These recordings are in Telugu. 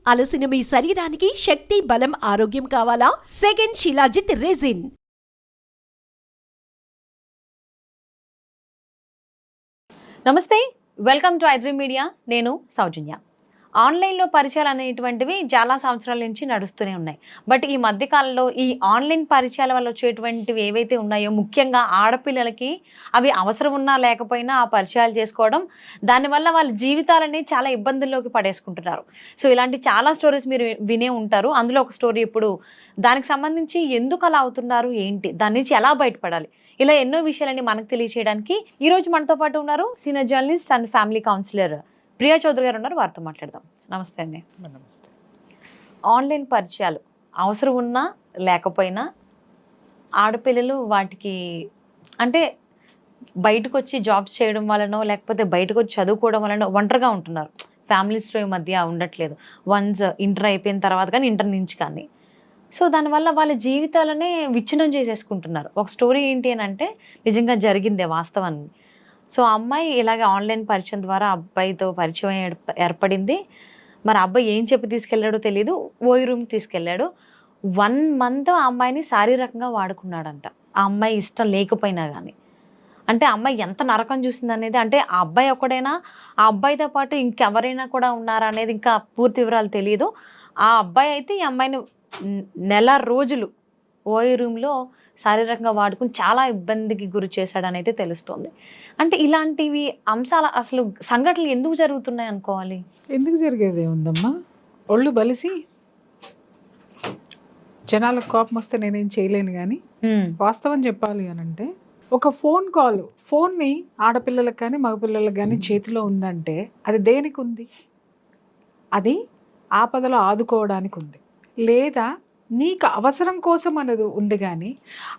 అలసిన మీ శరీరానికి శక్తి, బలం, ఆరోగ్యం కావాలా? Second shilajit resin. నమస్తే, వెల్కమ్ టు ఐడ్రీమ్ మీడియా. నేను సౌజన్య. ఆన్లైన్లో పరిచయాలు అనేటువంటివి చాలా సంవత్సరాల నుంచి నడుస్తూనే ఉన్నాయి. బట్ ఈ మధ్యకాలంలో ఈ ఆన్లైన్ పరిచయాల వల్ల వచ్చేటువంటివి ఏవైతే ఉన్నాయో, ముఖ్యంగా ఆడపిల్లలకి అవి అవసరం ఉన్నా లేకపోయినా ఆ పరిచయాలు చేసుకోవడం, దానివల్ల వాళ్ళ జీవితాలని చాలా ఇబ్బందుల్లోకి పడేసుకుంటున్నారు. సో ఇలాంటి చాలా స్టోరీస్ మీరు వినే ఉంటారు. అందులో ఒక స్టోరీ ఇప్పుడు దానికి సంబంధించి ఎందుకు అలా అవుతున్నారు, ఏంటి, దాని నుంచి ఎలా బయటపడాలి, ఇలా ఎన్నో విషయాలని మనకు తెలియచేయడానికి ఈరోజు మనతో పాటు ఉన్నారు senior journalist and family counsellor Priya Chaudhary గారు ఉన్నారు. వారితో మాట్లాడదాం. నమస్తే అండి. నమస్తే. ఆన్లైన్ పరిచయాలు అవసరం ఉన్నా లేకపోయినా ఆడపిల్లలు వాటికి అంటే బయటకు వచ్చి జాబ్స్ చేయడం వలనో లేకపోతే బయటకు వచ్చి చదువుకోవడం వలనో ఒంటరిగా ఉంటున్నారు. ఫ్యామిలీస్లో ఈ మధ్య ఉండట్లేదు. వన్స్ ఇంటర్ అయిపోయిన తర్వాత కానీ ఇంటర్ నుంచి కానీ. సో దానివల్ల వాళ్ళ జీవితాలనే విచ్ఛిన్నం చేసేసుకుంటున్నారు. ఒక స్టోరీ ఏంటి అని అంటే నిజంగా జరిగిందే వాస్తవాన్ని. సో అమ్మాయి ఇలాగే ఆన్లైన్ పరిచయం ద్వారా అబ్బాయితో పరిచయం ఏర్పడింది. మరి అబ్బాయి ఏం చెప్పి తీసుకెళ్ళాడో తెలియదు. ఓయి రూమ్కి తీసుకెళ్ళాడు. 1 month ఆ అమ్మాయిని శారీరకంగా వాడుకున్నాడంట. ఆ అమ్మాయి ఇష్టం లేకపోయినా కానీ. అంటే అమ్మాయి ఎంత నరకం చూసింది అనేది, అంటే ఆ అబ్బాయి ఒక్కడైనా, ఆ అబ్బాయితో పాటు ఇంకెవరైనా కూడా ఉన్నారా అనేది ఇంకా పూర్తి వివరాలు తెలియదు. ఆ అబ్బాయి అయితే ఈ అమ్మాయిని నెల రోజులు ఓయి రూమ్లో శారీరకంగా వాడుకుని చాలా ఇబ్బందికి గురి చేశాడని అయితే తెలుస్తోంది. అంటే ఇలాంటివి అంశాలు, అసలు సంఘటనలు ఎందుకు జరుగుతున్నాయి అనుకోవాలి? ఎందుకు జరిగేదే ఉందమ్మా, ఒళ్ళు బలిసి జనాలకు కోపం వస్తే నేనేం చేయలేను. కానీ వాస్తవం చెప్పాలి అని అంటే, ఒక ఫోన్ కాల్, ఫోన్ని ఆడపిల్లలకు కానీ మగపిల్లలకు కానీ చేతిలో ఉందంటే అది దేనికి ఉంది? అది ఆపదలో ఆదుకోవడానికి ఉంది, లేదా నీకు అవసరం కోసం అనేది ఉంది. కానీ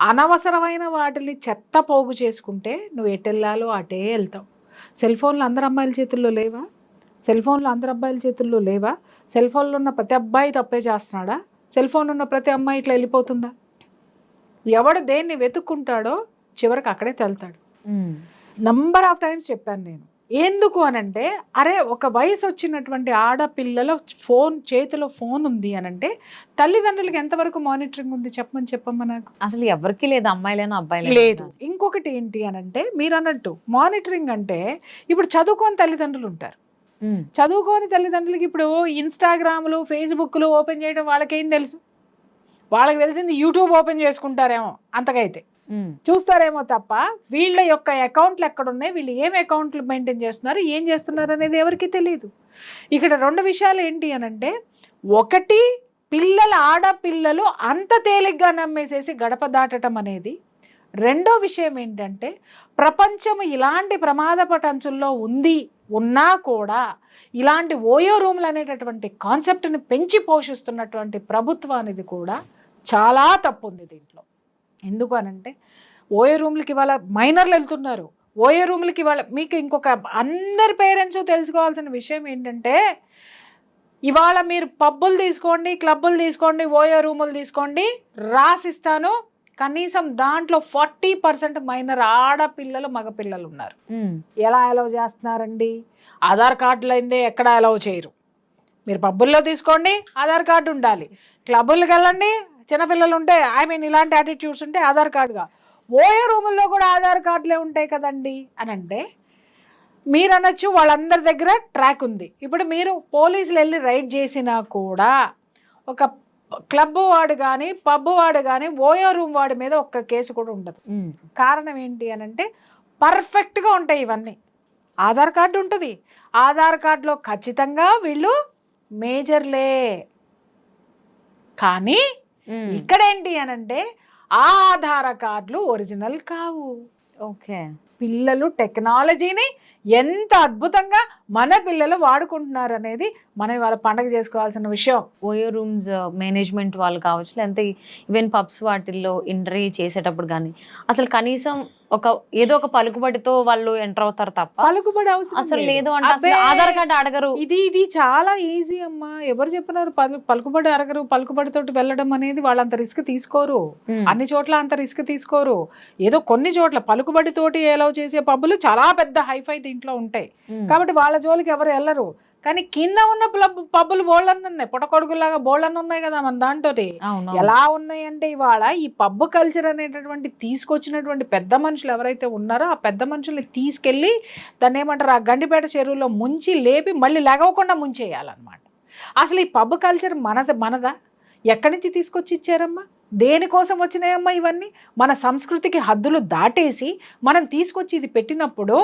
అనవసరమైన వాటిని చెత్త పోగు చేసుకుంటే నువ్వు ఎటు వెళ్ళాలో అటే వెళ్తావు. సెల్ ఫోన్లు అందరు అమ్మాయిల చేతుల్లో లేవా? సెల్ ఫోన్లు అందరు అబ్బాయిల చేతుల్లో లేవా? సెల్ ఫోన్లో ఉన్న ప్రతి అబ్బాయి తప్పే చేస్తున్నాడా? సెల్ ఫోన్ ఉన్న ప్రతి అమ్మాయి ఇట్లా వెళ్ళిపోతుందా? ఎవడు దేన్ని వెతుక్కుంటాడో చివరికి అక్కడే వెళ్తాడు. నంబర్ ఆఫ్ టైమ్స్ చెప్పాను నేను. ఎందుకు అనంటే, అరే ఒక వయసు వచ్చినటువంటి ఆడపిల్లల ఫోన్ చేతిలో ఫోన్ ఉంది అనంటే తల్లిదండ్రులకి ఎంతవరకు మానిటరింగ్ ఉంది చెప్పమ్మా నాకు. అసలు ఎవరికి లేదు, అమ్మాయిలైనా అబ్బాయిలైనా లేదు. ఇంకొకటి ఏంటి అనంటే, మీరు అన్నట్టు మానిటరింగ్ అంటే ఇప్పుడు చదువుకోని తల్లిదండ్రులు ఉంటారు. చదువుకోని తల్లిదండ్రులకి ఇప్పుడు ఇన్స్టాగ్రామ్లు, ఫేస్బుక్లు ఓపెన్ చేయడం వాళ్ళకేం తెలుసు? వాళ్ళకి తెలిసింది యూట్యూబ్ ఓపెన్ చేసుకుంటారేమో, అంతకైతే చూస్తారేమో తప్ప వీళ్ళ యొక్క అకౌంట్లు ఎక్కడున్నాయి, వీళ్ళు ఏం అకౌంట్లు మెయింటైన్ చేస్తున్నారు, ఏం చేస్తున్నారు అనేది ఎవరికి తెలియదు. ఇక్కడ 2 విషయాలు ఏంటి అనంటే, ఒకటి ఆడపిల్లలు అంత తేలిగ్గా నమ్మేసేసి గడప దాటడం అనేది. రెండో విషయం ఏంటంటే, ప్రపంచం ఇలాంటి ప్రమాదపటంచుల్లో ఉన్నా కూడా ఇలాంటి ఓయో రూమ్లు అనేటటువంటి కాన్సెప్ట్ని పెంచి పోషిస్తున్నటువంటి ప్రభుత్వానికి కూడా చాలా తప్పు ఉంది దీంట్లో. ఎందుకు అనంటే, ఓయో రూమ్లకి ఇవాళ మైనర్లు వెళ్తున్నారు. ఓయో రూమ్లకి ఇవాళ మీకు ఇంకొక అందరి పేరెంట్స్ తెలుసుకోవాల్సిన విషయం ఏంటంటే, ఇవాళ మీరు పబ్బులు తీసుకోండి, క్లబ్బులు తీసుకోండి, ఓయో రూములు తీసుకోండి, రాసిస్తాను, కనీసం దాంట్లో 40% మైనర్ ఆడపిల్లలు మగపిల్లలు ఉన్నారు. ఎలా అలౌ చేస్తున్నారండి? ఆధార్ కార్డులు అయిందే ఎక్కడ అలౌ చేయరు. మీరు పబ్బుల్లో తీసుకోండి, ఆధార్ కార్డు ఉండాలి. క్లబ్బులకు వెళ్ళండి, చిన్నపిల్లలు ఉంటే, ఇలాంటి యాటిట్యూడ్స్ ఉంటే ఆధార్ కార్డుగా. ఓయో రూముల్లో కూడా ఆధార్ కార్డులే ఉంటాయి కదండి అని అంటే, మీరు అనొచ్చు వాళ్ళందరి దగ్గర ట్రాక్ ఉంది. ఇప్పుడు మీరు పోలీసులు వెళ్ళి రైడ్ చేసినా కూడా ఒక క్లబ్ వాడు కానీ పబ్ వాడు కానీ ఓయో రూమ్ వాడి మీద ఒక్క కేసు కూడా ఉండదు. కారణం ఏంటి అని అంటే, పర్ఫెక్ట్గా ఉంటాయి ఇవన్నీ. ఆధార్ కార్డు ఉంటుంది, ఆధార్ కార్డులో ఖచ్చితంగా వీళ్ళు మేజర్లే. కానీ ఇక్కడేంటి అనంటే, ఆ ఆధార్ కార్డులు ఒరిజినల్ కావు. ఓకే, పిల్లలు టెక్నాలజీని ఎంత అద్భుతంగా మన పిల్లలు వాడుకుంటున్నారు అనేది మనం ఇవాళ పండగ చేసుకోవాల్సిన విషయం. ఓయో రూమ్స్ మేనేజ్మెంట్ వాళ్ళు కావచ్చు, లేదంటే ఈవెన్ పబ్స్ వాటిల్లో ఎంట్రీ చేసేటప్పుడు కానీ అసలు కనీసం ఏదో ఒక పలుకుబడితో వాళ్ళు ఎంటర్ అవుతారు తప్ప పలుకుబడి అవసరం అసలు లేదు. అంటే ఆధార్ కార్డు అడగరు. ఇది చాలా ఈజీ అమ్మా. ఎవరు చెప్పినారు పలుకుబడి అడగరు? పలుకుబడితోటి వెళ్ళడం అనేది వాళ్ళంత రిస్క్ తీసుకోరు. అన్ని చోట్ల అంత రిస్క్ తీసుకోరు. ఏదో కొన్ని చోట్ల పలుకుబడితోటి అలౌ చేసే పబ్బులు చాలా పెద్ద హైఫై దీంట్లో ఉంటాయి కాబట్టి వాళ్ళ జోలికి ఎవరు వెళ్ళరు. కానీ కింద ఉన్న పబ్బులు బోళ్ళని ఉన్నాయి, పుట్టకొడుకులాగా బోళ్ళని ఉన్నాయి కదా మన దాంట్లో. అవును. ఎలా ఉన్నాయంటే ఇవాళ ఈ పబ్బు కల్చర్ అనేటటువంటి తీసుకొచ్చినటువంటి పెద్ద మనుషులు ఎవరైతే ఉన్నారో ఆ పెద్ద మనుషుల్ని తీసుకెళ్ళి దాన్ని ఏమంటారు, ఆ గండిపేట చెరువులో ముంచి లేపి మళ్ళీ లెగవకుండా ముంచేయాలన్నమాట. అసలు ఈ పబ్బు కల్చర్ మనదా? ఎక్కడి నుంచి తీసుకొచ్చి ఇచ్చారమ్మా? దేనికోసం వచ్చినాయమ్మా ఇవన్నీ? మన సంస్కృతికి హద్దులు దాటేసి మనం తీసుకొచ్చి ఇది పెట్టినప్పుడు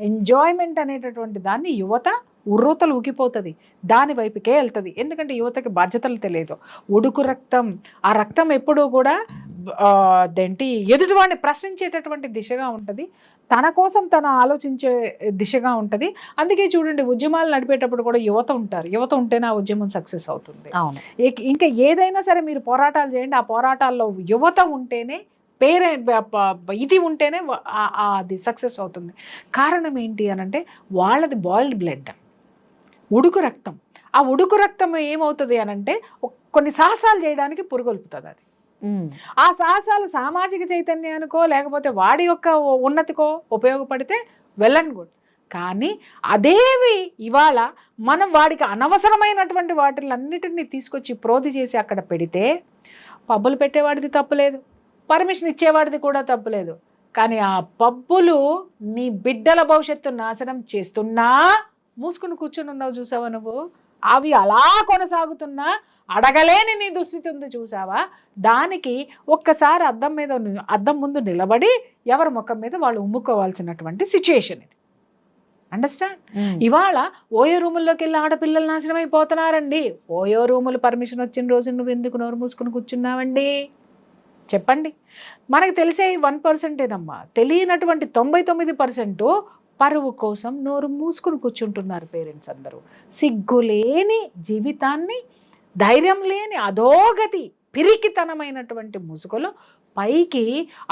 ఎంజాయ్మెంట్ అనేటటువంటి దాన్ని యువత ఉర్రూతలు ఊగిపోతుంది, దాని వైపుకే వెళ్తుంది. ఎందుకంటే యువతకి బాధ్యతలు తెలియదు. ఉడుకు రక్తం, ఆ రక్తం ఎప్పుడూ కూడా అదేంటి ఎదుటివాడిని ప్రశ్నించేటటువంటి దిశగా ఉంటుంది, తన కోసం తన ఆలోచించే దిశగా ఉంటుంది. అందుకే చూడండి, ఉద్యమాలు నడిపేటప్పుడు కూడా యువత ఉంటారు. యువత ఉంటేనే ఆ ఉద్యమం సక్సెస్ అవుతుంది. ఇంకా ఏదైనా సరే మీరు పోరాటాలు చేయండి, ఆ పోరాటాల్లో యువత ఉంటేనే ఇది ఉంటేనే అది సక్సెస్ అవుతుంది. కారణం ఏంటి అనంటే వాళ్ళది బాయిల్డ్ బ్లడ్, ఉడుకు రక్తం. ఆ ఉడుకు రక్తం ఏమవుతుంది అనంటే కొన్ని సాహసాలు చేయడానికి పురుగొల్పుతుంది అది. ఆ సాహసాలు సామాజిక చైతన్యానికో లేకపోతే వాడి యొక్క ఉన్నతికో ఉపయోగపడితే వెల్ అండ్ గుడ్. కానీ అదేవి ఇవాళ మనం వాడికి అనవసరమైనటువంటి వాటిలన్నిటిని తీసుకొచ్చి ప్రోధి చేసి అక్కడ పెడితే పబ్బులు పెట్టేవాడిది తప్పులేదు, పర్మిషన్ ఇచ్చేవాడిది కూడా తప్పులేదు. కానీ ఆ పబ్బులు నీ బిడ్డల భవిష్యత్తు నాశనం చేస్తున్నా మూసుకుని కూర్చుని ఉన్నావు చూసావా నువ్వు? అవి అలా కొనసాగుతున్నా అడగలేని నీ దుస్థితి ఉంది చూసావా? దానికి ఒక్కసారి అద్దం ముందు నిలబడి ఎవరి ముఖం మీద వాళ్ళు ఉమ్ముకోవాల్సినటువంటి సిచ్యుయేషన్ ఇది. అండర్స్టాండ్? ఇవాళ ఓయో రూముల్లోకి వెళ్ళి ఆడపిల్లలు నాశనం అయిపోతున్నారండి. ఓయో రూములు పర్మిషన్ వచ్చిన రోజు నువ్వు ఎందుకు నోరు మూసుకుని కూర్చున్నావండి చెప్పండి. మనకు తెలిసే 1%ఏనమ్మా, తెలియనటువంటి 99% పరువు కోసం నోరు మూసుకుని కూర్చుంటున్నారు పేరెంట్స్ అందరూ. సిగ్గులేని జీవితాన్ని, ధైర్యం లేని అధోగతి, పిరికితనమైనటువంటి ముసుగులో పైకి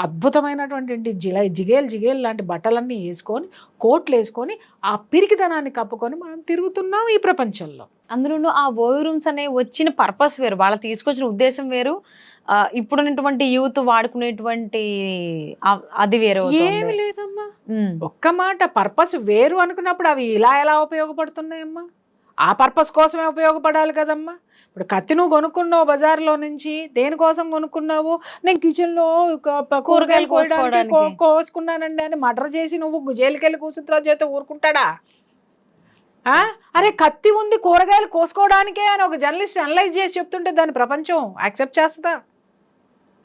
అద్భుతమైనటువంటి జిగేల్ లాంటి బట్టలన్నీ వేసుకొని, కోట్లు వేసుకొని, ఆ పిరికితనాన్ని కప్పుకొని మనం తిరుగుతున్నాం ఈ ప్రపంచంలో. అందులోనూ ఆ ఓయో రూమ్స్ అనే వచ్చిన పర్పస్ వేరు, వాళ్ళు తీసుకొచ్చిన ఉద్దేశం వేరు, ఇప్పుడున్నటువంటి యూత్ వాడుకునేటువంటి అది వేరు. ఏమి లేదమ్మా, ఒక్క మాట, పర్పస్ వేరు అనుకున్నప్పుడు అవి ఎలా ఉపయోగపడుతున్నాయమ్మా? ఆ పర్పస్ కోసమే ఉపయోగపడాలి కదమ్మా. ఇప్పుడు కత్తి నువ్వు కొనుక్కున్నావు బజార్లో నుంచి, దేనికోసం కొనుక్కున్నావు? నేను కిచెన్లో కూరగాయలు కోసుకున్నానండి అని మర్డర్ చేసి నువ్వు జైలుకెళ్ళి కూర్చుంటున్నావు చేత ఊరుకుంటాడా? అరే కత్తి ఉంది కూరగాయలు కోసుకోవడానికే అని ఒక జర్నలిస్ట్ అనలైజ్ చేసి చెప్తుంటే దాన్ని ప్రపంచం యాక్సెప్ట్ చేస్తుందా?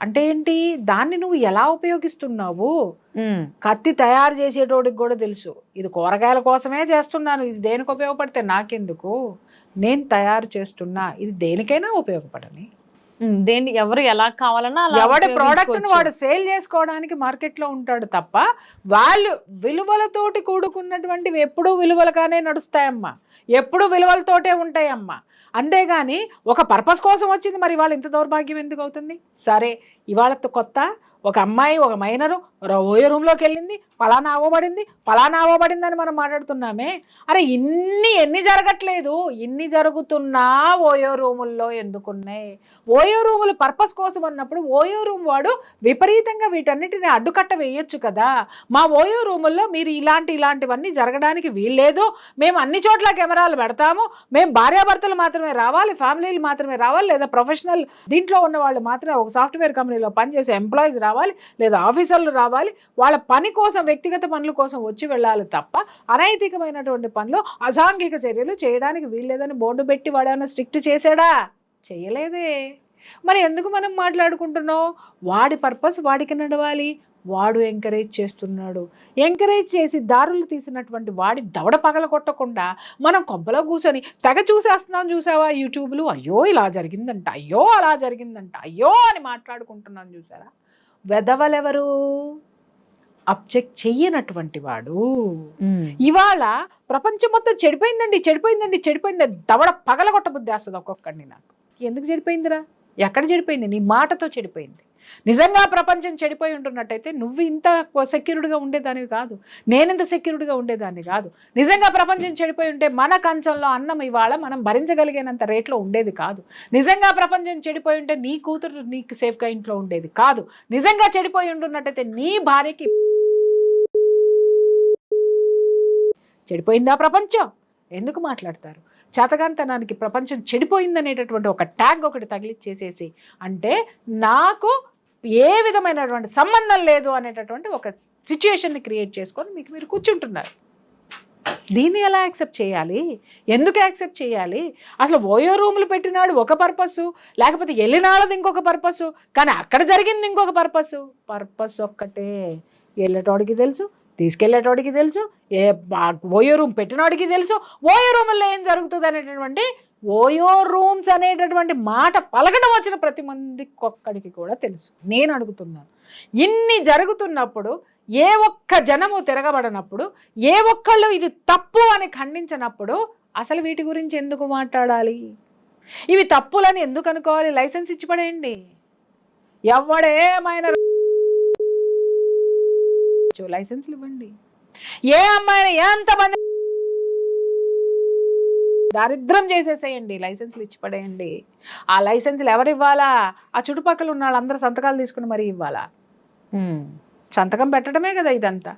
అంటే ఏంటి, దాన్ని నువ్వు ఎలా ఉపయోగిస్తున్నావు? కత్తి తయారు చేసేటోడికి కూడా తెలుసు ఇది కూరగాయల కోసమే చేస్తున్నాను, ఇది దేనికి ఉపయోగపడితే నాకెందుకు, నేను తయారు చేస్తున్నా, ఇది దేనికైనా ఉపయోగపడని. దేన్ని ఎవరు ఎలా కావాలన్నా ఎవడి ప్రోడక్ట్ వాడు సేల్ చేసుకోవడానికి మార్కెట్లో ఉంటాడు తప్ప వాళ్ళు విలువలతోటి కూడుకున్నటువంటివి ఎప్పుడూ విలువలుగానే నడుస్తాయమ్మా, ఎప్పుడు విలువలతోటే ఉంటాయమ్మా. అంతేగాని ఒక పర్పస్ కోసం వచ్చింది మరి ఇవాళ ఇంత దౌర్భాగ్యం ఎందుకు అవుతుంది? సరే ఇవాళతో కొత్త ఒక అమ్మాయి, ఒక మైనరు ఓయో రూమ్లోకి వెళ్ళింది, పలానా అవ్వబడింది అని మనం మాట్లాడుతున్నామే. అరే ఎన్ని జరగట్లేదు, ఇన్ని జరుగుతున్నా ఓయో రూముల్లో ఎందుకున్నాయి? ఓయో రూములు పర్పస్ కోసం అన్నప్పుడు ఓయో రూమ్ వాడు విపరీతంగా వీటన్నిటిని అడ్డుకట్ట వేయొచ్చు కదా. మా ఓయో రూముల్లో మీరు ఇలాంటివన్నీ జరగడానికి వీల్లేదు, మేము అన్ని చోట్ల కెమెరాలు పెడతాము, మేము భార్యాభర్తలు మాత్రమే రావాలి, ఫ్యామిలీలు మాత్రమే రావాలి, లేదా ప్రొఫెషనల్ దీంట్లో ఉన్న వాళ్ళు మాత్రమే, ఒక సాఫ్ట్వేర్ కంపెనీలో పనిచేసే ఎంప్లాయీస్ రావాలి, లేదా ఆఫీసర్లు రావాలి, వాళ్ళ పని కోసం వ్యక్తిగత పనుల కోసం వచ్చి వెళ్ళాలి తప్ప అనైతికమైనటువంటి పనులు, అసాంఘిక చర్యలు చేయడానికి వీల్లేదని బోర్డు పెట్టి వాడేమైనా స్ట్రిక్ట్ చేశాడా? చేయలేదే. మరి ఎందుకు మనం మాట్లాడుకుంటున్నాం? వాడి పర్పస్ వాడికి నడవాలి, వాడు ఎంకరేజ్ చేస్తున్నాడు. ఎంకరేజ్ చేసి దారులు తీసినటువంటి వాడి దవడ పగల కొట్టకుండా మనం కొంపలో కూర్చొని తెగ చూసేస్తున్నాం చూసావా యూట్యూబ్లు. అయ్యో ఇలా జరిగిందంట, అయ్యో అలా జరిగిందంట, అయ్యో అని మాట్లాడుకుంటున్నాం చూసారా? వెదవలెవరు? అబ్జెక్ట్ చెయ్యనటువంటి వాడు. ఇవాళ ప్రపంచం మొత్తం చెడిపోయింది దవడ పగల కొట్టబుద్ధి వేస్తుంది ఒక్కొక్కడిని. నాకు ఎందుకు చెడిపోయిందిరా? ఎక్కడ చెడిపోయింది? నీ మాటతో చెడిపోయింది. నిజంగా ప్రపంచం చెడిపోయి ఉంటున్నట్టయితే నువ్వు ఇంత సెక్యూర్డ్గా ఉండేదానివి కాదు, నేనింత సెక్యూర్డ్గా ఉండేదాన్ని కాదు. నిజంగా ప్రపంచం చెడిపోయి ఉంటే మన కంచంలో అన్నం ఇవాళ మనం భరించగలిగినంత రేట్లో ఉండేది కాదు. నిజంగా ప్రపంచం చెడిపోయి ఉంటే నీ కూతురు నీకు సేఫ్గా ఇంట్లో ఉండేది కాదు. నిజంగా చెడిపోయి ఉంటున్నట్టయితే నీ భార్యకి చెడిపోయిందా ప్రపంచం? ఎందుకు మాట్లాడతారు? చేతగాంతనానికి ప్రపంచం చెడిపోయిందనేటటువంటి ఒక ట్యాగ్ ఒకటి తగిలిచ్చేసేసి, అంటే నాకు ఏ విధమైనటువంటి సంబంధం లేదు అనేటటువంటి ఒక సిచ్యుయేషన్ని క్రియేట్ చేసుకొని మీకు మీరు కూర్చుంటున్నారు. దీన్ని ఎలా యాక్సెప్ట్ చేయాలి? ఎందుకు యాక్సెప్ట్ చేయాలి? అసలు ఓయో రూములు పెట్టినాడు ఒక పర్పస్, లేకపోతే వెళ్ళినాళ్ళది ఇంకొక పర్పస్, కానీ అక్కడ జరిగింది ఇంకొక పర్పస్ ఒక్కటే. వెళ్ళేటోడికి తెలుసు, తీసుకెళ్ళేటోడికి తెలుసు, ఓయో రూమ్ పెట్టినోడికి తెలుసు, ఓయో రూముల్లో ఏం జరుగుతుంది అనేటటువంటి ఓయో రూమ్స్ అనేటటువంటి మాట పలకడం వచ్చిన ప్రతి మందికి ఒక్కడికి కూడా తెలుసు. నేను అడుగుతున్నాను, ఇన్ని జరుగుతున్నప్పుడు ఏ ఒక్క జనము తిరగబడినప్పుడు, ఏ ఒక్కళ్ళు ఇది తప్పు అని ఖండించినప్పుడు అసలు వీటి గురించి ఎందుకు మాట్లాడాలి? ఇవి తప్పులని ఎందుకు అనుకోవాలి? లైసెన్స్ ఇచ్చి పడేయండి. ఎవడేమైనా లైసెన్స్లు ఇవ్వండి. ఏ అమ్మాయిని ఎంతమంది దారిద్రం చేసేసేయండి, లైసెన్స్లు ఇచ్చి పడేయండి. ఆ లైసెన్స్లు ఎవరివ్వాలా? ఆ చుట్టుపక్కల ఉన్న వాళ్ళందరూ సంతకాలు తీసుకుని మరీ ఇవ్వాలా? సంతకం పెట్టడమే కదా ఇదంతా.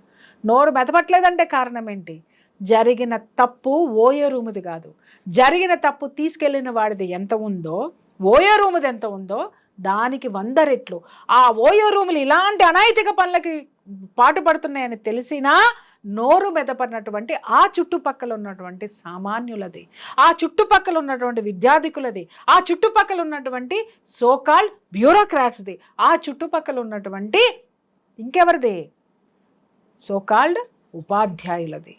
నోరు మెదపట్లేదంటే కారణం ఏంటి? జరిగిన తప్పు ఓయో రూముది కాదు, జరిగిన తప్పు తీసుకెళ్లిన వాడిది ఎంత ఉందో, ఓయో రూముది ఎంత ఉందో దానికి 100 రెట్లు ఆ ఓయో రూములు ఇలాంటి అనైతిక పనులకి పాటుపడుతున్నాయని తెలిసినా నోరు మెదపడినటువంటి ఆ చుట్టుపక్కల ఉన్నటువంటి సామాన్యులది, ఆ చుట్టుపక్కల ఉన్నటువంటి విద్యార్థికులది, ఆ చుట్టుపక్కల ఉన్నటువంటి సోకాల్డ్ బ్యూరోక్రాట్స్ది, ఆ చుట్టుపక్కల ఉన్నటువంటి ఇంకెవరిది? సోకాల్డ్ ఉపాధ్యాయులది,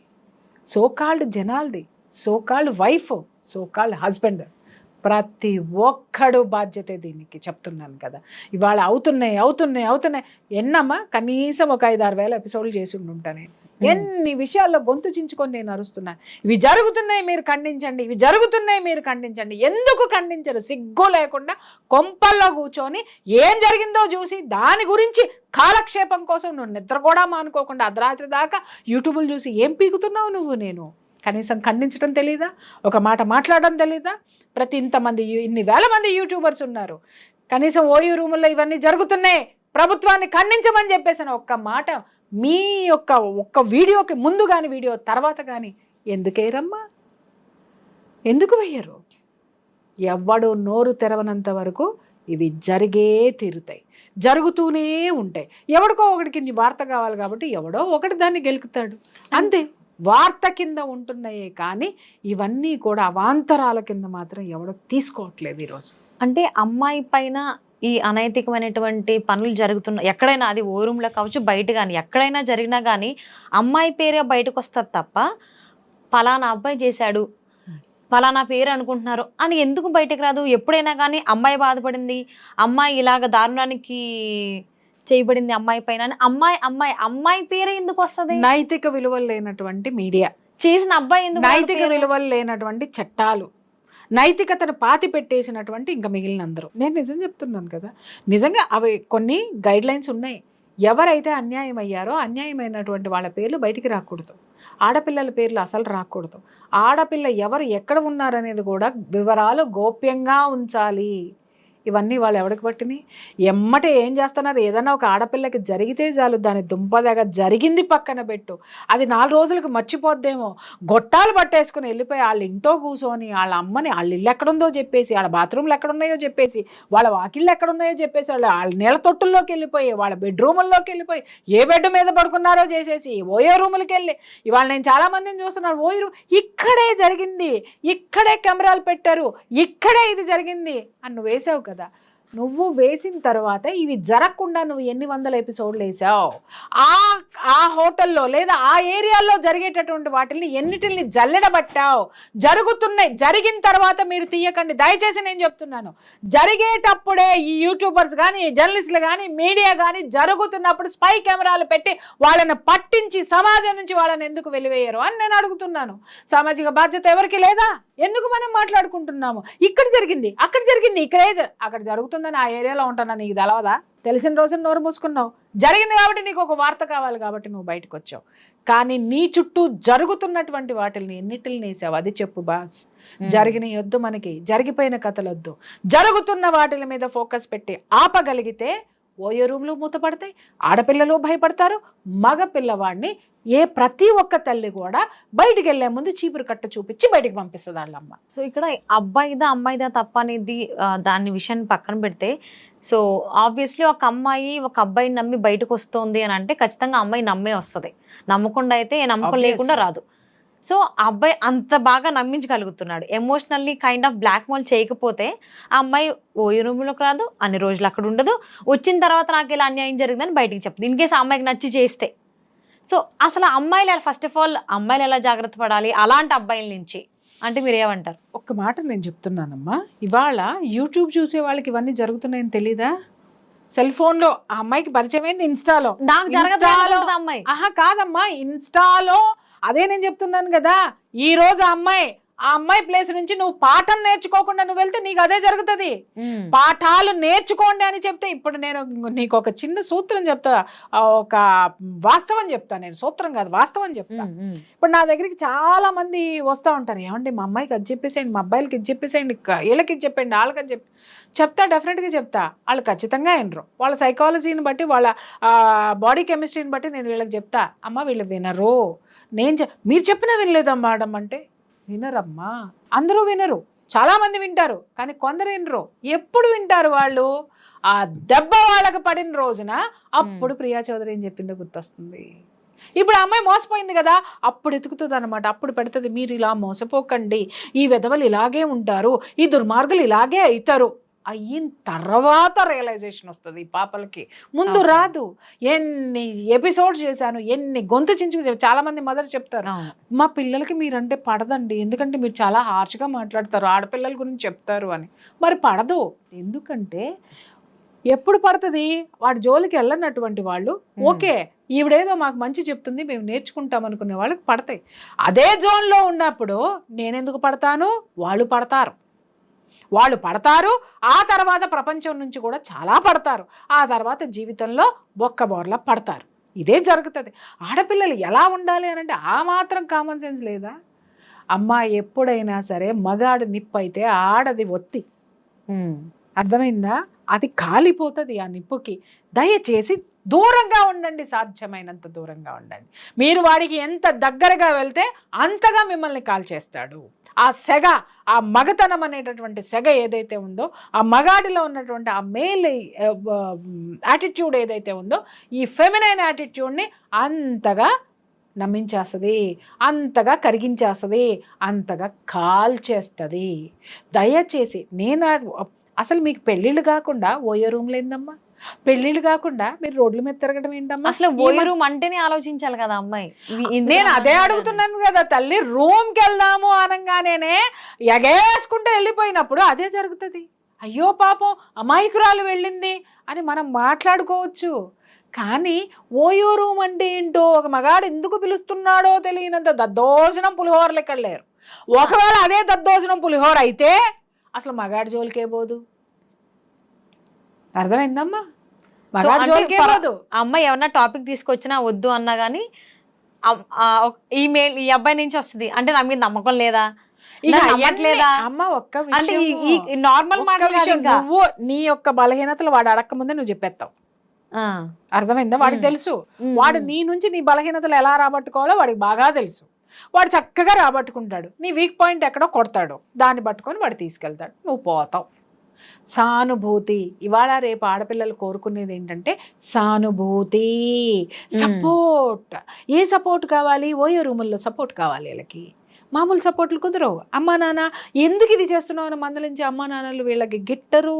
సోకాల్డ్ జనాలది, సోకాల్డ్ వైఫ్, సోకాల్డ్ హస్బెండ్. ప్రతి ఒక్కడు బాధ్యతే. దీనికి చెప్తున్నాను కదా. ఇవాళ అవుతున్నాయి ఎన్నమ్మా, కనీసం ఒక 5-6 వేల ఎపిసోడ్లు చేసి ఉంటాను. ఎన్ని విషయాల్లో గొంతు చించుకొని నేను అరుస్తున్నాను. ఇవి జరుగుతున్నాయి మీరు ఖండించండి, ఇవి జరుగుతున్నాయి మీరు ఖండించండి. ఎందుకు ఖండించరు? సిగ్గు లేకుండా కొంపల్లో కూర్చొని ఏం జరిగిందో చూసి దాని గురించి కాలక్షేపం కోసం నువ్వు నిద్ర కూడా మానుకోకుండా అర్ధరాత్రి దాకా యూట్యూబ్లు చూసి ఏం పీకుతున్నావు నువ్వు? నేను కనీసం ఖండించడం తెలీదా? ఒక మాట మాట్లాడడం తెలీదా? ప్రతి ఇంతమంది ఇన్ని వేల మంది యూట్యూబర్స్ ఉన్నారు, కనీసం ఓయూ రూముల్లో ఇవన్నీ జరుగుతున్నాయి, ప్రభుత్వాన్ని ఖండించమని చెప్పేసిన ఒక్క మాట మీ ఒక్క వీడియోకి ముందు కానీ వీడియో తర్వాత కానీ ఎందుకేరమ్మా? ఎందుకు వెయ్యరు? ఎవడు నోరు తెరవనంత వరకు ఇవి జరిగే తీరుతాయి, జరుగుతూనే ఉంటాయి. ఎవడికో ఒకటికి నీ వార్త కావాలి కాబట్టి ఎవడో ఒకటి దాన్ని గెలుకుతాడు, అంతే. వార్త కింద ఉంటున్నాయే కానీ ఇవన్నీ కూడా అవాంతరాల కింద మాత్రం ఎవడో తీసుకోవట్లేదు ఈరోజు. అంటే అమ్మాయి పైన ఈ అనైతికమైనటువంటి పనులు జరుగుతున్న ఎక్కడైనా, అది ఓ రూమ్లో కావచ్చు, బయట కానీ ఎక్కడైనా జరిగినా కానీ అమ్మాయి పేరే బయటకు వస్తారు తప్ప పలానా అబ్బాయి చేశాడు, పలానా పేరు అనుకుంటున్నారు అని ఎందుకు బయటకు రాదు? ఎప్పుడైనా కానీ అమ్మాయి బాధపడింది, అమ్మాయి ఇలాగ దారుణానికి చేయబడింది అమ్మాయి పైన, అమ్మాయి పేరే ఎందుకు వస్తుంది? నైతిక విలువలు లేనటువంటి మీడియా, చేసిన అబ్బాయి ఎందుకు, నైతిక విలువలు లేనటువంటి చట్టాలు, నైతికతను పాతి పెట్టేసినటువంటి ఇంకా మిగిలిన అందరూ. నేను నిజం చెప్తున్నాను కదా, నిజంగా అవి కొన్ని గైడ్ లైన్స్ ఉన్నాయి. ఎవరైతే అన్యాయం అయ్యారో అన్యాయమైనటువంటి వాళ్ళ పేర్లు బయటికి రాకూడదు, ఆడపిల్లల పేర్లు అసలు రాకూడదు. ఆడపిల్ల ఎవరు ఎక్కడ ఉన్నారనేది కూడా వివరాలు గోప్యంగా ఉంచాలి. ఇవన్నీ వాళ్ళు ఎవరికి పట్టినాయి? ఎమ్మటే ఏం చేస్తున్నారు? ఏదైనా ఒక ఆడపిల్లకి జరిగితే చాలు దాని దుంపదగా జరిగింది పక్కన పెట్టు, అది 4 రోజులకు మర్చిపోద్దేమో, గొట్టాలు పట్టేసుకుని వెళ్ళిపోయి వాళ్ళ ఇంట్లో కూర్చొని వాళ్ళ అమ్మని వాళ్ళ ఇల్లు ఎక్కడుందో చెప్పేసి, వాళ్ళ బాత్రూమ్లు ఎక్కడున్నాయో చెప్పేసి, వాళ్ళ వాకిళ్ళు ఎక్కడున్నాయో చెప్పేసి, వాళ్ళ నీళ్ళ తొట్టుల్లోకి వెళ్ళిపోయి, వాళ్ళ బెడ్రూముల్లోకి వెళ్ళిపోయి, ఏ బెడ్ మీద పడుకున్నారో చేసేసి ఓయో రూములకి వెళ్ళి, ఇవాళ నేను చాలా మందిని చూస్తున్నాను, ఓయో రూమ్ ఇక్కడే జరిగింది, ఇక్కడే కెమెరాలు పెట్టారు, ఇక్కడే ఇది జరిగింది అని నువ్వు వేసావు కదా. నువ్వు వేసిన తర్వాత ఇవి జరగకుండా నువ్వు ఎన్ని 100 ఎపిసోడ్లు వేసావు? ఆ హోటల్లో లేదా ఆ ఏరియాలో జరిగేటటువంటి వాటిని ఎన్నిటిని జల్లెడబట్టావు? జరుగుతున్నాయి, జరిగిన తర్వాత మీరు తీయకండి దయచేసి, నేను చెప్తున్నాను. జరిగేటప్పుడే ఈ యూట్యూబర్స్ కానీ, జర్నలిస్టులు కానీ, మీడియా కానీ జరుగుతున్నప్పుడు స్పై కెమెరాలు పెట్టి వాళ్ళని పట్టించి సమాజం నుంచి వాళ్ళని ఎందుకు వెలివేయరు అని నేను అడుగుతున్నాను. సామాజిక బాధ్యత ఎవరికి లేదా? ఎందుకు మనం మాట్లాడుకుంటున్నాము? ఇక్కడ జరిగింది, అక్కడ జరిగింది, అక్కడ జరుగుతుందని ఆ ఏరియాలో ఉంటున్నా, నీకు తెలవదా? తెలిసిన రోజున నోరు మూసుకున్నావు. జరిగింది కాబట్టి నీకు ఒక వార్త కావాలి కాబట్టి నువ్వు బయటకు వచ్చావు. కానీ నీ చుట్టూ జరుగుతున్నటువంటి వాటిని ఎన్నిటిని వేసావు? అది చెప్పు బాస్. జరిగిన వద్దు మనకి, జరిగిపోయిన కథలొద్దు, జరుగుతున్న వాటిల మీద ఫోకస్ పెట్టి ఆపగలిగితే ఓయో రూమ్లు మూతపడతాయి, ఆడపిల్లలు భయపడతారు. మగ పిల్లవాడిని ప్రతి ఒక్క తల్లి కూడా బయటికి వెళ్లే ముందు చీపురు కట్ట చూపించి బయటికి పంపిస్తుంది వాళ్ళమ్మ. సో ఇక్కడ అబ్బాయిదా అమ్మాయిదా తప్ప అనేది దాని విషయాన్ని పక్కన పెడితే, సో ఆబ్వియస్లీ ఒక అమ్మాయి ఒక అబ్బాయిని నమ్మి బయటకు వస్తుంది అని అంటే ఖచ్చితంగా అమ్మాయి నమ్మే వస్తుంది. నమ్మకుండా అయితే నమ్మకం లేకుండా రాదు. సో ఆ అబ్బాయి అంత బాగా నమ్మించగలుగుతున్నాడు. ఎమోషనల్లీ కైండ్ ఆఫ్ బ్లాక్మెయిల్ చేయకపోతే ఆ అమ్మాయి ఓయో రూమ్లోకి రాదు, అన్ని రోజులు అక్కడ ఉండదు, వచ్చిన తర్వాత నాకు ఇలా అన్యాయం జరిగిందని బయటికి చెప్తుంది. ఇన్ కేసు ఆ అమ్మాయికి నచ్చి చేస్తే. సో అసలు అమ్మాయిలు ఫస్ట్ ఆఫ్ ఆల్ అమ్మాయిలు ఎలా జాగ్రత్త పడాలి అలాంటి అబ్బాయిల నుంచి అంటే మీరు ఏమంటారు? ఒక్క మాట నేను చెప్తున్నానమ్మా, ఇవాళ యూట్యూబ్ చూసే వాళ్ళకి ఇవన్నీ జరుగుతున్నాయని తెలీదా? సెల్ ఫోన్ లో ఆ అమ్మాయికి పరిచయం అయింది ఇన్స్టాలో. నాకు జరగదు అమ్మాయి. కాదమ్మా, ఇన్స్టాలో అదే నేను చెప్తున్నాను కదా. ఈ రోజు ఆ అమ్మాయి ప్లేస్ నుంచి నువ్వు పాఠం నేర్చుకోకుండా నువ్వు వెళ్తే నీకు అదే జరుగుతుంది. పాఠాలు నేర్చుకోండి అని చెప్తే, ఇప్పుడు నేను నీకు ఒక చిన్న సూత్రం చెప్తా, ఒక వాస్తవం చెప్తా. నేను సూత్రం కాదు, వాస్తవం చెప్తా. ఇప్పుడు నా దగ్గరికి చాలా మంది వస్తూ ఉంటారు, ఏమండి మా అమ్మాయికి అది చెప్పేసేయండి, మా అబ్బాయిలకి ఇది చెప్పేసేయండి, వీళ్ళకి ఇది చెప్పండి, వాళ్ళకి అది చెప్తా. డెఫినెట్గా చెప్తా. వాళ్ళు ఖచ్చితంగా వినరు. వాళ్ళ సైకాలజీని బట్టి, వాళ్ళ బాడీ కెమిస్ట్రీని బట్టి నేను వీళ్ళకి చెప్తా. అమ్మ వీళ్ళు వినరు, మీరు చెప్పినా వినలేదమ్మా మేడం అంటే వినరమ్మా. అందరూ వినరు, చాలా మంది వింటారు, కానీ కొందరు వినరు. ఎప్పుడు వింటారు వాళ్ళు? ఆ దెబ్బ వాళ్ళకి పడిన రోజున అప్పుడు ప్రియా చౌదరి ఏం చెప్పిందో గుర్తొస్తుంది. ఇప్పుడు అమ్మాయి మోసపోయింది కదా, అప్పుడు ఎతుకుతుంది అనమాట. అప్పుడు పెడుతుంది, మీరు ఇలా మోసపోకండి, ఈ విధవలు ఇలాగే ఉంటారు, ఈ దుర్మార్గులు ఇలాగే అవుతారు. అయిన తర్వాత రియలైజేషన్ వస్తుంది ఈ పాపలకి, ముందు రాదు. ఎన్ని ఎపిసోడ్స్ చేశాను, ఎన్ని గొంతు చించుకు. చాలా మంది మదర్ చెప్తారు, మా పిల్లలకి మీరంటే పడదండి, ఎందుకంటే మీరు చాలా హార్ష్గా మాట్లాడతారు, ఆడపిల్లల గురించి చెప్తారు అని. మరి పడదు, ఎందుకంటే ఎప్పుడు పడుతుంది? వాడి జోలికి వెళ్ళనటువంటి వాళ్ళు, ఓకే ఈవిడేదో మాకు మంచి చెప్తుంది మేము నేర్చుకుంటాం అనుకునే వాళ్ళకి పడతాయి. అదే జోన్లో ఉన్నప్పుడు నేనెందుకు పడతాను? వాళ్ళు పడతారు. ఆ తర్వాత ప్రపంచం నుంచి కూడా చాలా పడతారు. ఆ తర్వాత జీవితంలో బొక్కబోర్లా పడతారు. ఇదే జరుగుతుంది. ఆడపిల్లలు ఎలా ఉండాలి అని అంటే ఆ మాత్రం కామన్ సెన్స్ లేదా? అమ్మ ఎప్పుడైనా సరే మగాడు నిప్పు అయితే ఆడది ఒత్తి, అర్థమైందా? అది కాలిపోతుంది ఆ నిప్పుకి. దయచేసి దూరంగా ఉండండి, సాధ్యమైనంత దూరంగా ఉండండి. మీరు వాడికి ఎంత దగ్గరగా వెళ్తే అంతగా మిమ్మల్ని కాల్చేస్తాడు. ఆ సెగ, ఆ మగతనం అనేటటువంటి సెగ ఏదైతే ఉందో, ఆ మగాడిలో ఉన్నటువంటి ఆ మేల్ యాటిట్యూడ్ ఏదైతే ఉందో, ఈ ఫెమినైన్ యాటిట్యూడ్ని అంతగా నమ్మించేస్తుంది, అంతగా కరిగించేస్తుంది, అంతగా కాల్చేస్తుంది. దయచేసి అసలు మీకు పెళ్ళిళ్ళు కాకుండా ఓయో రూమ్లు ఏందమ్మా? పెళ్లిళ్ళు కాకుండా మీరు రోడ్ల మీద తిరగడం ఏంటమ్మా? అసలు ఓయో రూమ్ అంటేనే ఆలోచించాలి కదా అమ్మాయి. నేను అదే అడుగుతున్నాను కదా తల్లి. రూమ్కి వెళ్దాము అనగానే ఎగేసుకుంటూ వెళ్ళిపోయినప్పుడు అదే జరుగుతుంది. అయ్యో పాపం అమాయకురాలు వెళ్ళింది అని మనం మాట్లాడుకోవచ్చు, కానీ ఓయో రూమ్ అంటే ఏంటో, ఒక మగాడు ఎందుకు పిలుస్తున్నాడో తెలియనంత దద్దోజనం పులిహోరలు ఇక్కడ లేరు. ఒకవేళ అదే దద్దోజనం పులిహోర అయితే అసలు మగాడి జోలికే పోదు. అర్థమైందమ్మా? అమ్మాయి ఏమన్నా టాపిక్ తీసుకొచ్చినా వద్దు అన్నా గానీ ఈ అబ్బాయి నుంచి వస్తుంది అంటే నా మీద నమ్మకం లేదా, అమ్మ ఒక్క నార్మల్ నువ్వు నీ యొక్క బలహీనతలు వాడు అడక్క ముందే నువ్వు చెప్పేస్తావు. అర్థమైందా? వాడికి తెలుసు, వాడు నీ నుంచి నీ బలహీనతలు ఎలా రాబట్టుకోవాలో వాడికి బాగా తెలుసు. వాడు చక్కగా రాబట్టుకుంటాడు. నీ వీక్ పాయింట్ ఎక్కడో కొడతాడు, దాన్ని పట్టుకొని వాడు తీసుకెళ్తాడు, నువ్వు పోతావు. సానుభూతి. ఇవాళ రేపు ఆడపిల్లలు కోరుకునేది ఏంటంటే సానుభూతి, సపోర్ట్. ఏ సపోర్ట్ కావాలి? ఓయో రూముల్లో సపోర్ట్ కావాలి వీళ్ళకి. మామూలు సపోర్ట్లు కుదరవు. అమ్మా నాన్న ఎందుకు ఇది చేస్తున్నావు అని మందలించి అమ్మా నాన్నలు వీళ్ళకి గిట్టరు.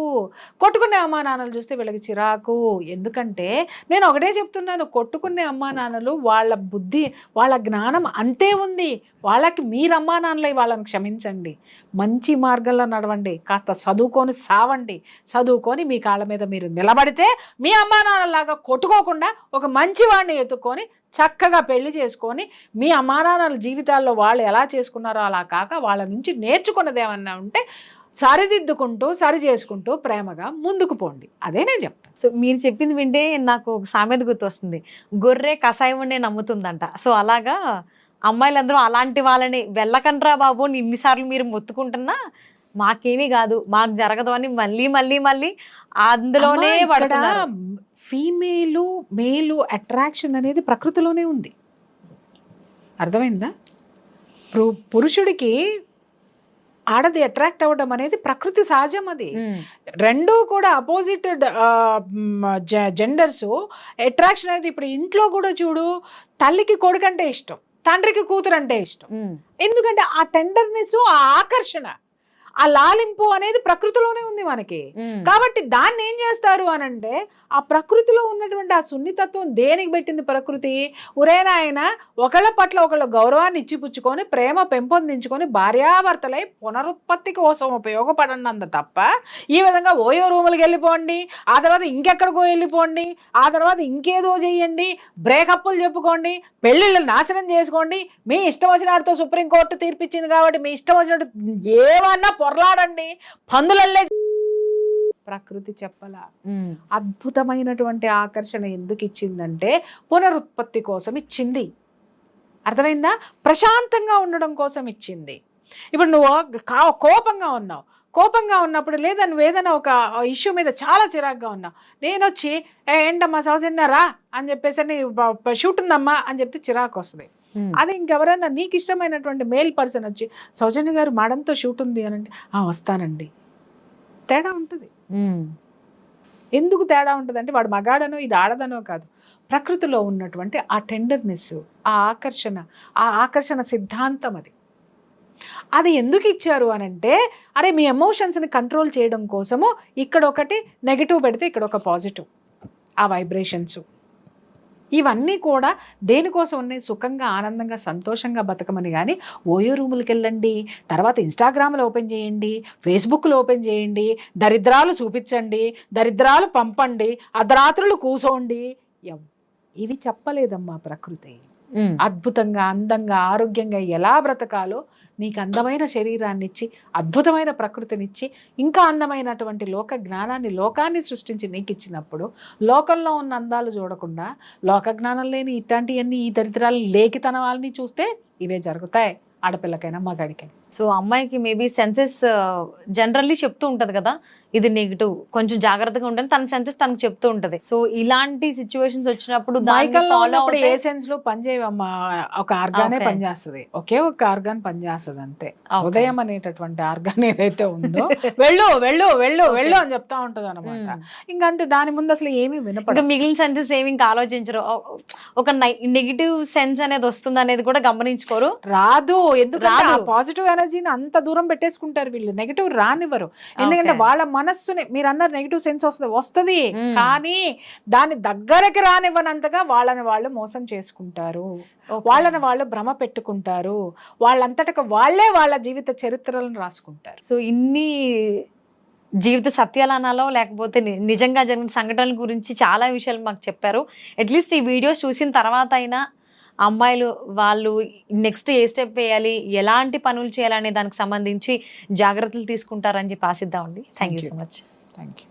కొట్టుకునే అమ్మా నాన్నలు చూస్తే వీళ్ళకి చిరాకు. ఎందుకంటే నేను ఒకటే చెప్తున్నాను, కొట్టుకునే అమ్మా నాన్నలు వాళ్ళ బుద్ధి, వాళ్ళ జ్ఞానం అంతే ఉంది. వాళ్ళకి మీరు అమ్మా నాన్నలై వాళ్ళని క్షమించండి, మంచి మార్గంలో నడవండి, కాస్త చదువుకొని సావండి. చదువుకొని మీ కాళ్ళ మీద మీరు నిలబడితే మీ అమ్మా నాన్నలాగా కొట్టుకోకుండా ఒక మంచి వాడిని ఎత్తుకొని చక్కగా పెళ్లి చేసుకొని మీ అమ్మానాన్నల జీవితాల్లో వాళ్ళు ఎలా చేసుకున్నారో అలా కాక వాళ్ళ నుంచి నేర్చుకున్నది ఏమన్నా ఉంటే సరిదిద్దుకుంటూ సరి చేసుకుంటూ ప్రేమగా ముందుకు పోండి. అదే నేను చెప్తాను. సో మీరు చెప్పింది వింటే నాకు ఒక సామెత గుర్తొస్తుంది, గొర్రె కషాయం ఉండే నమ్ముతుందంట. సో అలాగా అమ్మాయిలందరూ అలాంటి వాళ్ళని వెళ్ళకండ్రా బాబు ఇన్నిసార్లు మీరు మొత్తుకుంటున్నా మాకేమీ కాదు, మాకు జరగదు అని మళ్ళీ మళ్ళీ మళ్ళీ అందులోనే పడుతున్నారు. ఫీమేలు మేలు అట్రాక్షన్ అనేది ప్రకృతిలోనే ఉంది, అర్థమైందా? పురుషుడికి ఆడది అట్రాక్ట్ అవ్వడం అనేది ప్రకృతి సహజం. అది రెండూ కూడా అపోజిట్ జెండర్స్ అట్రాక్షన్ అనేది. ఇప్పుడు ఇంట్లో కూడా చూడు, తల్లికి కొడుకంటే ఇష్టం, తండ్రికి కూతురు అంటే ఇష్టం. ఎందుకంటే ఆ టెండర్నెస్, ఆ ఆకర్షణ, ఆ లాలింపు అనేది ప్రకృతిలోనే ఉంది మనకి. కాబట్టి దాన్ని ఏం చేస్తారు అని అంటే, ఆ ప్రకృతిలో ఉన్నటువంటి ఆ సున్నితత్వం దేనికి పెట్టింది ప్రకృతి? ఉరేనాయన ఒకళ్ళ పట్ల ఒకళ్ళ గౌరవాన్ని ఇచ్చిపుచ్చుకొని ప్రేమ పెంపొందించుకొని భార్యాభర్తలై పునరుత్పత్తి కోసం ఉపయోగపడనంద తప్ప ఈ విధంగా ఓయో రూములకు వెళ్ళిపోండి, ఆ తర్వాత ఇంకెక్కడికో వెళ్ళిపోండి, ఆ తర్వాత ఇంకేదో చెయ్యండి, బ్రేకప్లు చెప్పుకోండి, పెళ్ళిళ్ళు నాశనం చేసుకోండి, మీ ఇష్టం వచ్చినట్టు సుప్రీంకోర్టు తీర్పిచ్చింది కాబట్టి మీ ఇష్టం వచ్చినట్టు ఏమన్నా పొరలాడండి, పందులల్లే. ప్రకృతి చెప్పలా. అద్భుతమైనటువంటి ఆకర్షణ ఎందుకు ఇచ్చిందంటే పునరుత్పత్తి కోసం ఇచ్చింది, అర్థమైందా? ప్రశాంతంగా ఉండడం కోసం ఇచ్చింది. ఇప్పుడు నువ్వు కోపంగా ఉన్నావు, కోపంగా ఉన్నప్పుడు లేదా నువ్వు ఏదైనా ఒక ఇష్యూ మీద చాలా చిరాగ్గా ఉన్నావు, నేను వచ్చి ఏంటమ్మా సౌజన్యరా అని చెప్పేసి షూట్ ఉందమ్మా అని చెప్తే చిరాకు వస్తుంది. అదే ఇంకెవరైనా నీకు ఇష్టమైనటువంటి మేల్ పర్సన్ వచ్చి సౌజన్య గారు మేడంతో షూట్ ఉంది అని అంటే వస్తానండి, తేడా ఉంటుంది. ఎందుకు తేడా ఉంటుంది అంటే వాడు మగాడనో ఇది ఆడదనో కాదు, ప్రకృతిలో ఉన్నటువంటి ఆ టెండర్నెస్, ఆ ఆకర్షణ సిద్ధాంతం అది ఎందుకు ఇచ్చారు అని అంటే, అరే మీ ఎమోషన్స్ని కంట్రోల్ చేయడం కోసము ఇక్కడ ఒకటి నెగిటివ్ పెడితే ఇక్కడ ఒక పాజిటివ్, ఆ వైబ్రేషన్స్ ఇవన్నీ కూడా దేనికోసం ఉన్నాయి? సుఖంగా ఆనందంగా సంతోషంగా బతకమని. కానీ ఓయో రూములకి వెళ్ళండి, తర్వాత ఇన్స్టాగ్రామ్లో ఓపెన్ చేయండి, ఫేస్బుక్లో ఓపెన్ చేయండి, దరిద్రాలు చూపించండి, దరిద్రాలు పంపండి, అర్ధరాత్రులు కూసోండి, ఇవి చెప్పలేదమ్మా ప్రకృతి. అద్భుతంగా అందంగా ఆరోగ్యంగా ఎలా బ్రతకాలో నీకు అందమైన శరీరాన్ని ఇచ్చి, అద్భుతమైన ప్రకృతినిచ్చి, ఇంకా అందమైనటువంటి లోక జ్ఞానాన్ని, లోకాన్ని సృష్టించి నీకు ఇచ్చినప్పుడు లోకంలో ఉన్న అందాలు చూడకుండా లోక జ్ఞానం లేని ఇట్లాంటివన్నీ, ఈ దరిద్రాలు లేఖితన వాళ్ళని చూస్తే ఇవే జరుగుతాయి ఆడపిల్లకైనా మగాడికైనా. సో అమ్మాయికి మేబీ సెన్సెస్ జనరల్లీ చెప్తూ ఉంటది కదా, ఇది నెగిటివ్, కొంచెం జాగ్రత్తగా ఉండాలి, తన సెన్సెస్ తనకు చెప్తూ ఉంటది. సో ఇలాంటి సిచ్యువేషన్స్ వచ్చినప్పుడు ఏ సెన్స్ లో పనిచేయవమ్మా, ఒక ఆర్గానే పనిచేస్తుంది, ఒకే ఒక ఆర్గాన్ పనిచేస్తుంది అంతే. హృదయం అనేటటువంటి ఆర్గాన్ ఏదైతే ఉందో వెళ్ళు వెళ్ళు వెళ్ళు వెళ్ళు అని చెప్తా ఉంటది అనమాట. ఇంకంతే, దాని ముందు అసలు ఏమీ వినపడదు. మిగిలిన సెన్సెస్ ఏమి ఇంకా ఆలోచించరు. ఒక నెగిటివ్ సెన్స్ అనేది వస్తుంది అనేది కూడా గమనించుకోరు, రాదు. ఎందుకంటే పాజిటివ్ ఎనర్జీని అంత దూరం పెట్టేసుకుంటారు వీళ్ళు, నెగిటివ్ రానివ్వరు. ఎందుకంటే వాళ్ళ మనస్సుని, మీరు అన్నారు నెగిటివ్ సెన్స్ వస్తుంది, కానీ దాన్ని దగ్గరకి రానివ్వనంతగా వాళ్ళని వాళ్ళు మోసం చేసుకుంటారు, వాళ్ళని వాళ్ళు భ్రమ పెట్టుకుంటారు, వాళ్ళంతటా వాళ్ళే వాళ్ళ జీవిత చరిత్రలను రాసుకుంటారు. సో ఇన్ని జీవిత సత్యాలనాలో లేకపోతే నిజంగా జరిగిన సంఘటనల గురించి చాలా విషయాలు మాకు చెప్పారు. అట్లీస్ట్ ఈ వీడియోస్ చూసిన తర్వాత అయినా అమ్మాయిలు వాళ్ళు నెక్స్ట్ ఏ స్టెప్ వేయాలి, ఎలాంటి పనులు చేయాలనే దానికి సంబంధించి జాగ్రత్తలు తీసుకుంటారని చెప్పి ఆశిద్దామండి. Thank you so much. Thank you.